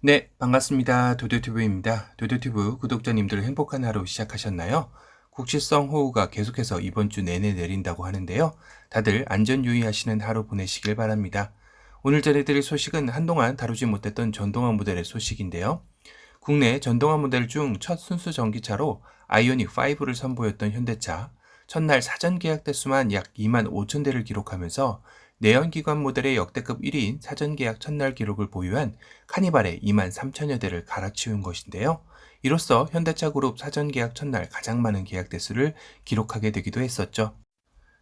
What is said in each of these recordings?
네, 반갑습니다. 도도튜브입니다. 도도튜브 구독자님들 행복한 하루 시작하셨나요? 국시성 호우가 계속해서 이번 주 내내 내린다고 하는데요. 다들 안전 유의하시는 하루 보내시길 바랍니다. 오늘 전해드릴 소식은 한동안 다루지 못했던 전동화 모델의 소식인데요. 국내 전동화 모델 중 첫 순수 전기차로 아이오닉5를 선보였던 현대차, 첫날 사전 계약 대수만 약 2만 5천 대를 기록하면서 내연기관 모델의 역대급 1위인 사전 계약 첫날 기록을 보유한 카니발의 2만 3천여 대를 갈아치운 것인데요. 이로써 현대차 그룹 사전 계약 첫날 가장 많은 계약 대수를 기록하게 되기도 했었죠.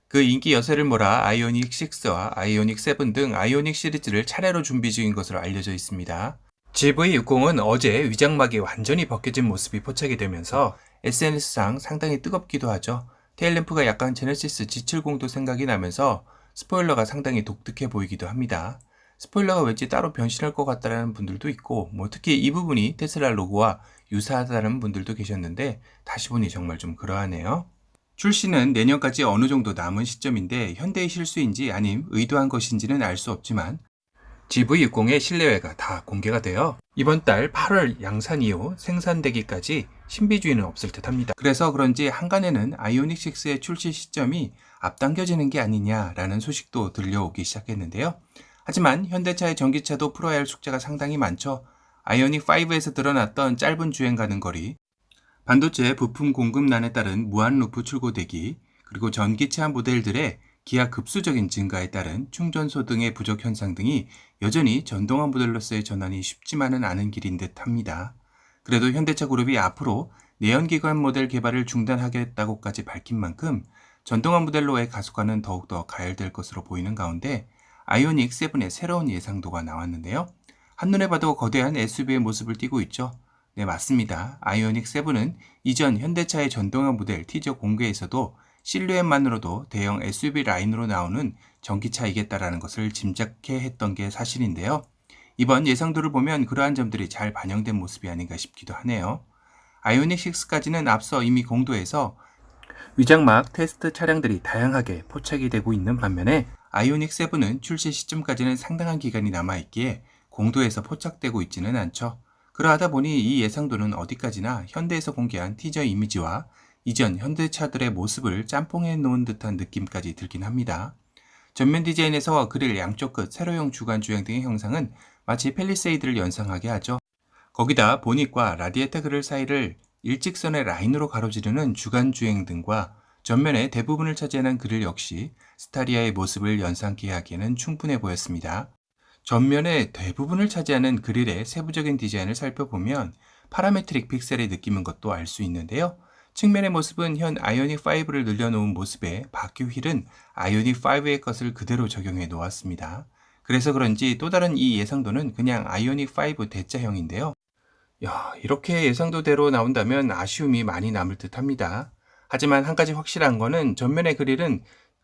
그 인기 여세를 몰아 아이오닉6와 아이오닉7 등 아이오닉 시리즈를 차례로 준비 중인 것으로 알려져 있습니다. GV60은 어제 위장막이 완전히 벗겨진 모습이 포착이 되면서 SNS상 상당히 뜨겁기도 하죠. 테일램프가 약간 제네시스 G70도 생각이 나면서 스포일러가 상당히 독특해 보이기도 합니다. 스포일러가 왠지 따로 변신할 것 같다는 분들도 있고, 특히 이 부분이 테슬라 로고와 유사하다는 분들도 계셨는데, 다시 보니 정말 좀 그러하네요. 출시는 내년까지 어느 정도 남은 시점인데 현대의 실수인지 아님 의도한 것인지는 알 수 없지만 GV60의 실내외가 다 공개가 되어 이번 달 8월 양산 이후 생산되기까지 신비주의는 없을 듯 합니다. 그래서 그런지 한간에는 아이오닉6의 출시 시점이 앞당겨지는 게 아니냐라는 소식도 들려오기 시작했는데요. 하지만 현대차의 전기차도 풀어야 할 숙제가 상당히 많죠. 아이오닉5에서 드러났던 짧은 주행 가는 거리, 반도체 부품 공급난에 따른 무한 루프 출고되기, 그리고 전기차 모델들의 기하 급수적인 증가에 따른 충전소 등의 부족 현상 등이 여전히 전동화 모델로서의 전환이 쉽지만은 않은 길인 듯 합니다. 그래도 현대차 그룹이 앞으로 내연기관 모델 개발을 중단하겠다고까지 밝힌 만큼 전동화 모델로의 가속화는 더욱더 가열될 것으로 보이는 가운데 아이오닉 7의 새로운 예상도가 나왔는데요. 한눈에 봐도 거대한 SUV의 모습을 띠고 있죠. 네, 맞습니다. 아이오닉 7은 이전 현대차의 전동화 모델 티저 공개에서도 실루엣만으로도 대형 SUV 라인으로 나오는 전기차이겠다라는 것을 짐작해 했던 게 사실인데요. 이번 예상도를 보면 그러한 점들이 잘 반영된 모습이 아닌가 싶기도 하네요. 아이오닉 6까지는 앞서 이미 공도에서 위장막 테스트 차량들이 다양하게 포착이 되고 있는 반면에 아이오닉 7은 출시 시점까지는 상당한 기간이 남아있기에 공도에서 포착되고 있지는 않죠. 그러하다 보니 이 예상도는 어디까지나 현대에서 공개한 티저 이미지와 이전 현대차들의 모습을 짬뽕해 놓은 듯한 느낌까지 들긴 합니다. 전면 디자인에서 그릴 양쪽 끝 세로형 주간 주행 등의 형상은 마치 팰리세이드를 연상하게 하죠. 거기다 보닛과 라디에이터 그릴 사이를 일직선의 라인으로 가로지르는 주간 주행 등과 전면의 대부분을 차지하는 그릴 역시 스타리아의 모습을 연상케 하기에는 충분해 보였습니다. 전면의 대부분을 차지하는 그릴의 세부적인 디자인을 살펴보면 파라메트릭 픽셀의 느낌인 것도 알 수 있는데요. 측면의 모습은 현 아이오닉5를 늘려놓은 모습에 바퀴 휠은 아이오닉5의 것을 그대로 적용해 놓았습니다. 그래서 그런지 또 다른 이 예상도는 그냥 아이오닉5 대자형인데요. 이렇게 예상도대로 나온다면 아쉬움이 많이 남을 듯 합니다. 하지만 한 가지 확실한 거는 전면의 그릴은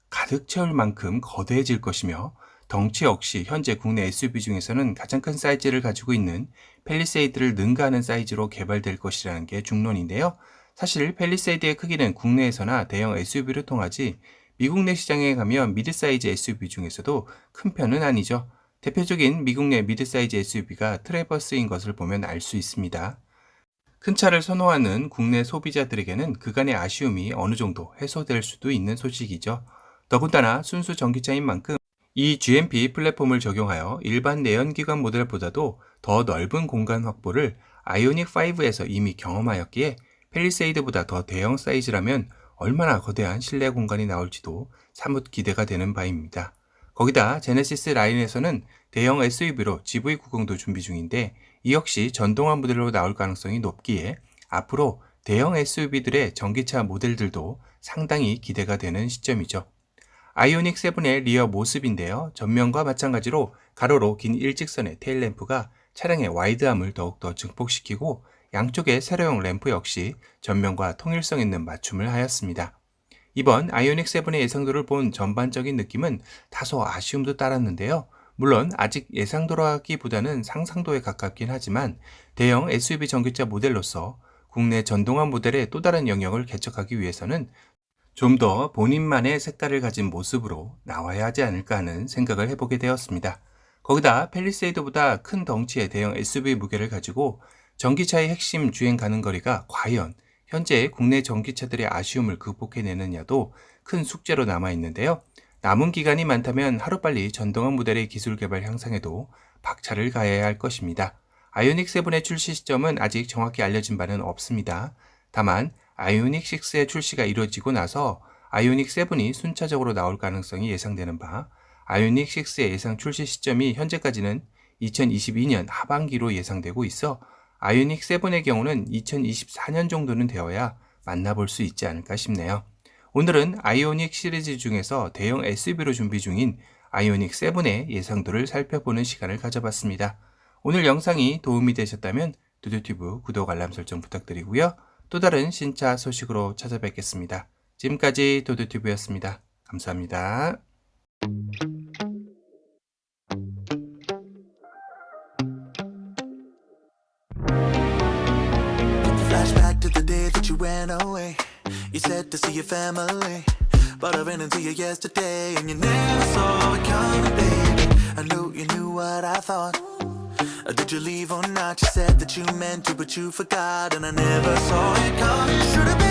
가득 채울 만큼 거대해질 것이며 덩치 역시 현재 국내 SUV 중에서는 가장 큰 사이즈를 가지고 있는 팰리세이드를 능가하는 사이즈로 개발될 것이라는 게 중론인데요. 사실 팰리세이드의 크기는 국내에서나 대형 SUV를 통하지 미국 내 시장에 가면 미드사이즈 SUV 중에서도 큰 편은 아니죠. 대표적인 미국 내 미드사이즈 SUV가 트래버스인 것을 보면 알 수 있습니다. 큰 차를 선호하는 국내 소비자들에게는 그간의 아쉬움이 어느 정도 해소될 수도 있는 소식이죠. 더군다나 순수 전기차인 만큼 이 GMP 플랫폼을 적용하여 일반 내연기관 모델보다도 더 넓은 공간 확보를 아이오닉5에서 이미 경험하였기에 팰리세이드보다 더 대형 사이즈라면 얼마나 거대한 실내 공간이 나올지도 사뭇 기대가 되는 바입니다. 거기다 제네시스 라인에서는 대형 SUV로 GV90도 준비 중인데 이 역시 전동화 모델로 나올 가능성이 높기에 앞으로 대형 SUV들의 전기차 모델들도 상당히 기대가 되는 시점이죠. 아이오닉 7의 리어 모습인데요. 전면과 마찬가지로 가로로 긴 일직선의 테일램프가 차량의 와이드함을 더욱더 증폭시키고 양쪽의 세로형 램프 역시 전면과 통일성 있는 맞춤을 하였습니다. 이번 아이오닉 7의 예상도를 본 전반적인 느낌은 다소 아쉬움도 따랐는데요. 물론 아직 예상도라기보다는 상상도에 가깝긴 하지만 대형 SUV 전기차 모델로서 국내 전동화 모델의 또 다른 영역을 개척하기 위해서는 좀 더 본인만의 색깔을 가진 모습으로 나와야 하지 않을까 하는 생각을 해보게 되었습니다. 거기다 팰리세이드보다 큰 덩치의 대형 SUV 무게를 가지고 전기차의 핵심 주행 가능 거리가 과연 현재 국내 전기차들의 아쉬움을 극복해내느냐도 큰 숙제로 남아 있는데요. 남은 기간이 많다면 하루빨리 전동화 모델의 기술 개발 향상에도 박차를 가해야 할 것입니다. 아이오닉 7의 출시 시점은 아직 정확히 알려진 바는 없습니다. 다만 아이오닉 6의 출시가 이루어지고 나서 아이오닉 7이 순차적으로 나올 가능성이 예상되는 바, 아이오닉 6의 예상 출시 시점이 현재까지는 2022년 하반기로 예상되고 있어 아이오닉 7의 경우는 2024년 정도는 되어야 만나볼 수 있지 않을까 싶네요. 오늘은 아이오닉 시리즈 중에서 대형 SUV로 준비 중인 아이오닉 7의 예상도를 살펴보는 시간을 가져봤습니다. 오늘 영상이 도움이 되셨다면 두두튜브 구독 알람 설정 부탁드리고요. 또 다른 신차 소식으로 찾아뵙겠습니다. 지금까지 두두튜브였습니다. 감사합니다. Flashback to the day that you went away. You said to see your family, but I ran into you yesterday, and you never saw it coming, baby. I knew you knew what I thought. Did you leave or not? You said that you meant to, but you forgot, and I never saw it coming. Should've been